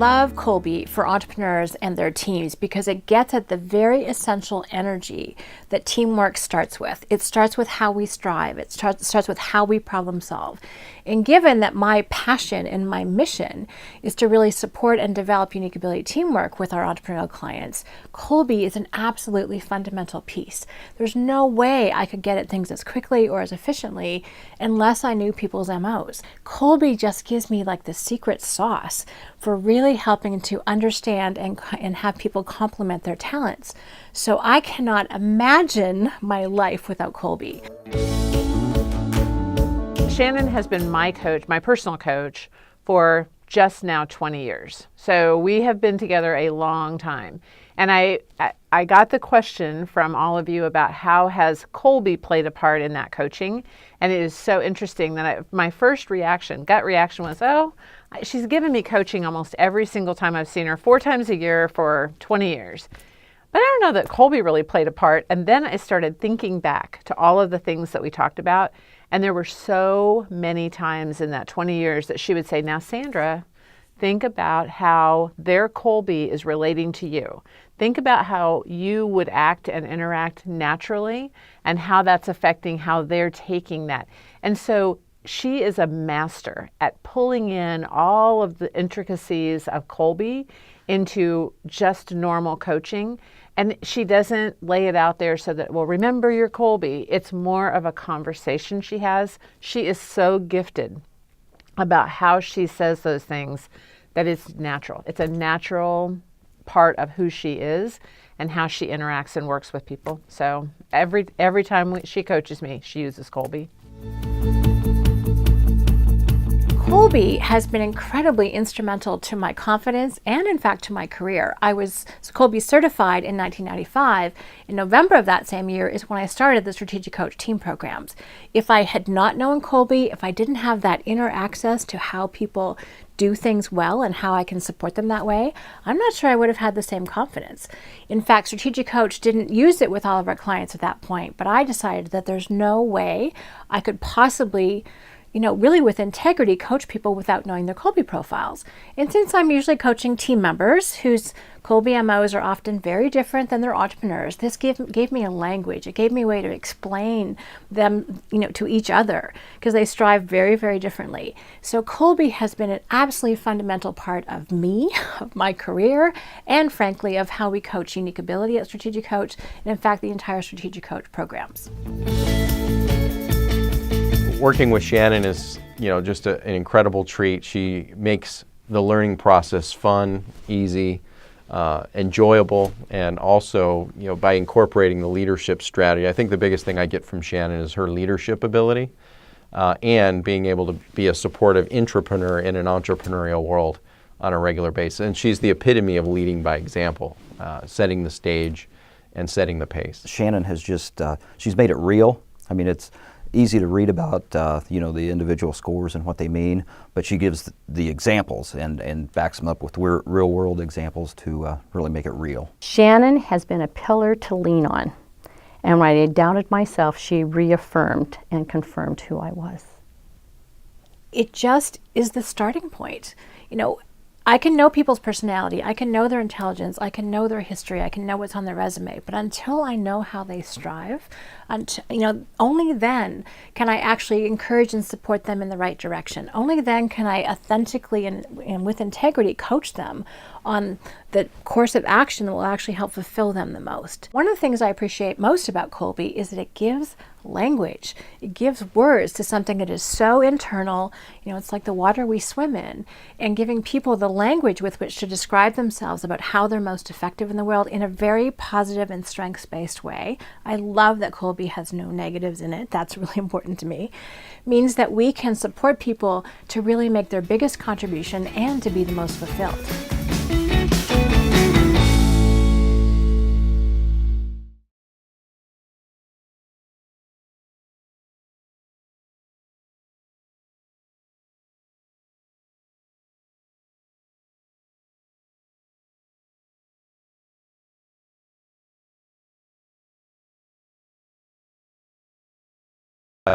love Kolbe for entrepreneurs and their teams because it gets at the very essential energy that teamwork starts with. It starts with how we strive. It starts with how we problem solve. And given that my passion and my mission is to really support and develop unique ability teamwork with our entrepreneurial clients, Kolbe is an absolutely fundamental piece. There's no way I could get at things as quickly or as efficiently unless I knew people's MOs. Kolbe just gives me like the secret sauce for really helping to understand and have people complement their talents. So I cannot imagine my life without Kolbe. Shannon has been my coach, my personal coach, for just now 20 years. So we have been together a long time. And I got the question from all of you about how has Kolbe played a part in that coaching. And it is so interesting that my first reaction, gut reaction was, oh, she's given me coaching almost every single time I've seen her, 4 times a year for 20 years. But I don't know that Kolbe really played a part. And then I started thinking back to all of the things that we talked about. And there were so many times in that 20 years that she would say, now, Sandra, think about how their Kolbe is relating to you. Think about how you would act and interact naturally and how that's affecting how they're taking that. And so she is a master at pulling in all of the intricacies of Kolbe into just normal coaching. And she doesn't lay it out there so that, well, remember your Kolbe. It's more of a conversation she has. She is so gifted about how she says those things that it's natural. It's a natural part of who she is and how she interacts and works with people. So every time she coaches me, she uses Kolbe. Kolbe has been incredibly instrumental to my confidence and, in fact, to my career. I was Kolbe certified in 1995. In November of that same year is when I started the Strategic Coach team programs. If I had not known Kolbe, if I didn't have that inner access to how people do things well and how I can support them that way, I'm not sure I would have had the same confidence. In fact, Strategic Coach didn't use it with all of our clients at that point, but I decided that there's no way I could possibly really with integrity, coach people without knowing their Kolbe profiles. And since I'm usually coaching team members whose Kolbe MOs are often very different than their entrepreneurs, this gave me a language. It gave me a way to explain them, to each other because they strive very, very differently. So Kolbe has been an absolutely fundamental part of me, of my career, and frankly, of how we coach unique ability at Strategic Coach, and in fact, the entire Strategic Coach programs. Working with Shannon is, just an incredible treat. She makes the learning process fun, easy, enjoyable, and also, by incorporating the leadership strategy. I think the biggest thing I get from Shannon is her leadership ability and being able to be a supportive intrapreneur in an entrepreneurial world on a regular basis. And she's the epitome of leading by example, setting the stage and setting the pace. Shannon has just, she's made it real. I mean, it's easy to read about, the individual scores and what they mean, but she gives the examples and backs them up with real-world examples to really make it real. Shannon has been a pillar to lean on, and when I doubted myself, she reaffirmed and confirmed who I was. It just is the starting point. I can know people's personality, I can know their intelligence, I can know their history, I can know what's on their resume, but until I know how they strive, only then can I actually encourage and support them in the right direction. Only then can I authentically and with integrity coach them on the course of action that will actually help fulfill them the most. One of the things I appreciate most about Kolbe is that it gives language. It gives words to something that is so internal, it's like the water we swim in, and giving people the language with which to describe themselves about how they're most effective in the world in a very positive and strengths-based way. I love that Kolbe has no negatives in it. That's really important to me. Means that we can support people to really make their biggest contribution and to be the most fulfilled.